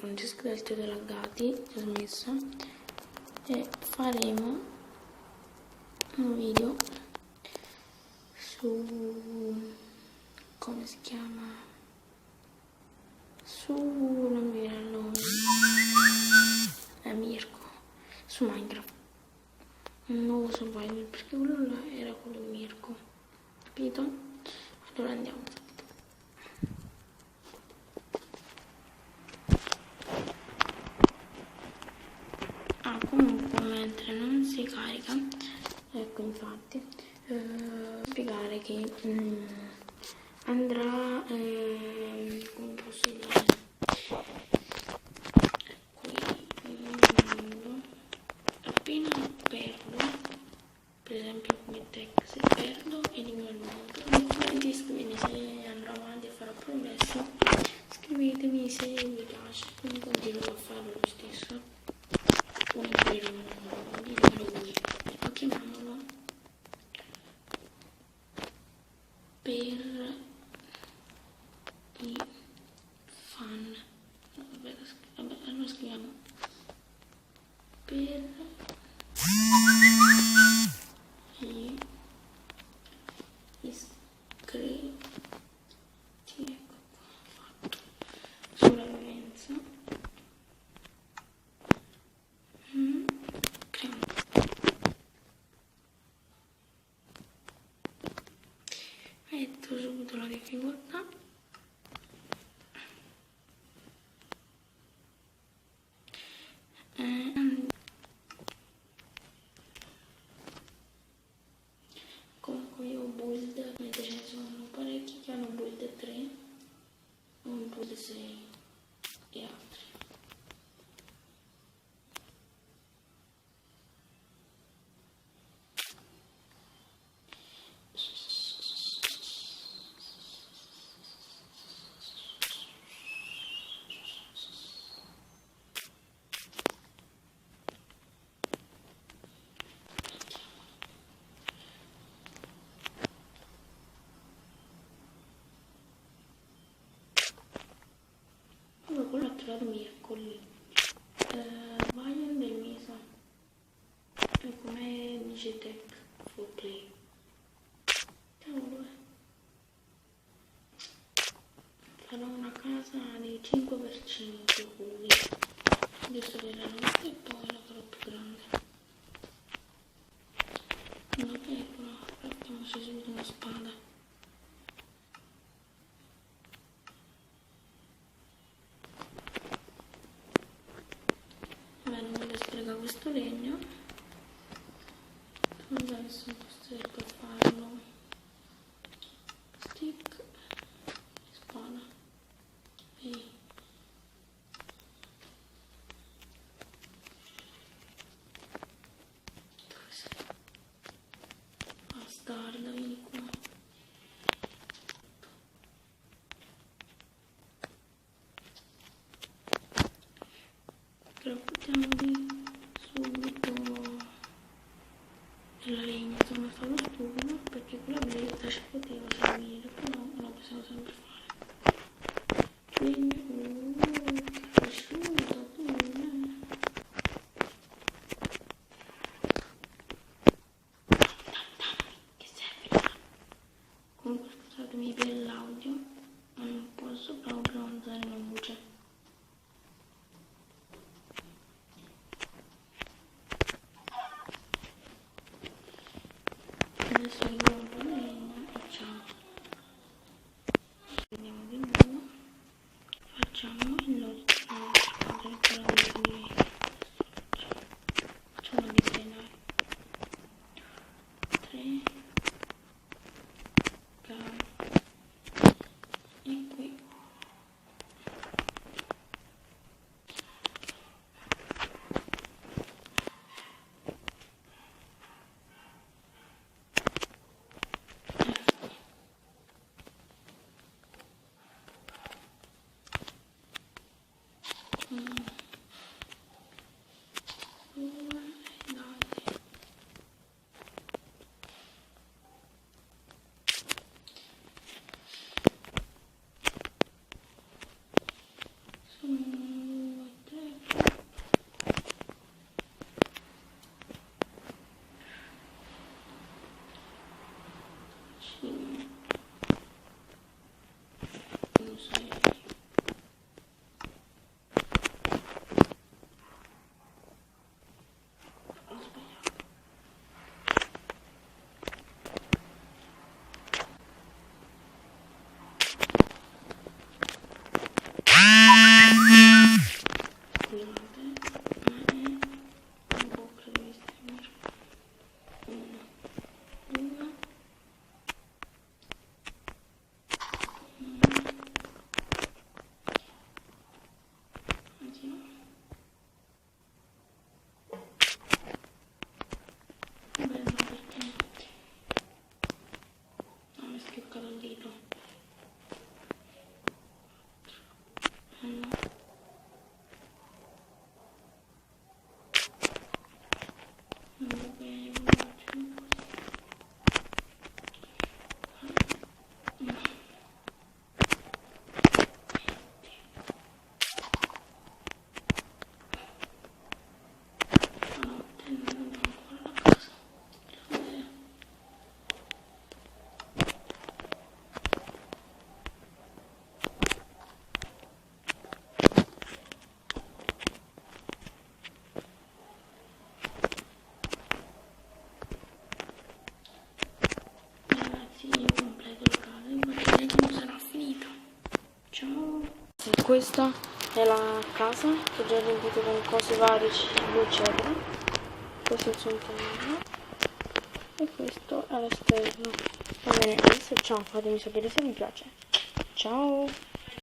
Francesca del Teo della Gatti, trasmessa, e faremo un video su, come si chiama, non mi viene il nome, Mirko, su Minecraft, un nuovo survival, perché quello là era quello di Mirko, capito? Allora andiamo. Comunque, mentre non si carica, ecco, infatti, spiegare che andrà, come posso dire, qui, appena perdo, per esempio come tech, se perdo elimino il mondo, quindi scrivete se andrò avanti e farò progressi, scrivetemi se vi piace, quindi continuerò a farlo lo stesso. Chiamiamolo per i fan. Vabbè, allora scriviamo per gli iscritti, ecco qua, fatto, sopravvivenza. Metto subito la difficoltà. Comunque io ho build, mentre ce ne sono parecchi che hanno build 3, un build 6 e altri. Quello ha trovato Mircoli, Ryan del Mesa, e come dice Tech for Play. Cavolo, farò una casa di 5x5 cubi, giusto per la notte, e poi la farò più grande. Vabbè, però partiamoci subito una spada. Non voglio sprecare questo legno, adesso riesco a farlo stick, spada e dove sei? Bastardo, vieni qua. Però buttiamoli subito nella legna, insomma fa lo stupido, perché quella bellezza ci poteva servire, però lo possiamo sempre fare. Legno, che asciutta, che serve là. Comunque scusatemi per l'audio, ma non posso proprio alzare la voce. Adesso arriviamo un po' di legna e ciao. Vediamo di nuovo. Facciamo il nostro facciamo disegnare 3 e qui così io completo il puzzle, ma direi che non sarà finito. Ciao! E questa è la casa che ho già riempito con cose varie, cibo eccetera. Questo è il suo interno e questo è l'esterno. Va bene, adesso ciao, fatemi sapere se vi piace. Ciao!